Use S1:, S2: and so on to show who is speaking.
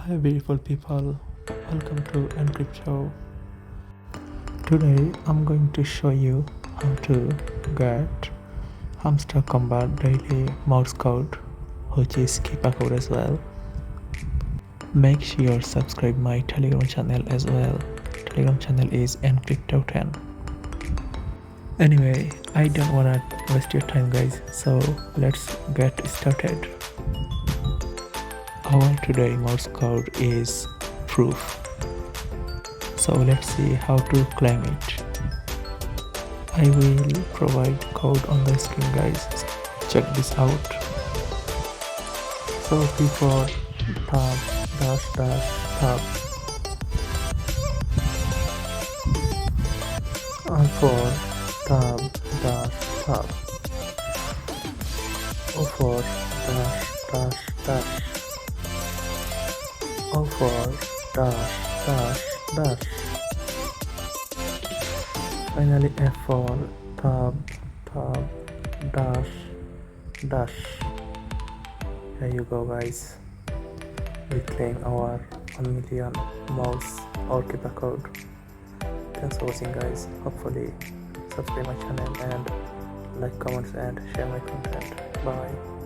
S1: Hi beautiful people, welcome to Encrypt Show. Today I'm going to show you how to get Hamster combat daily Morse code, which is Cipher code as well. Make sure subscribe my Telegram channel as well. Telegram channel is Encrypt10. Anyway, I don't wanna waste your time guys, so let's get started. Our today Morse code is proof. So let's see how to claim it. I will provide code on the screen guys. Check this out. So before tab dash dash tab for tab dash tab for dash dash dash for dash dash dash. Finally F for tab dash dash. Here you go guys. We claim our 1 million mouse or Cipher code. Thanks for watching guys. Hopefully subscribe my channel and like, comments and share my content. Bye.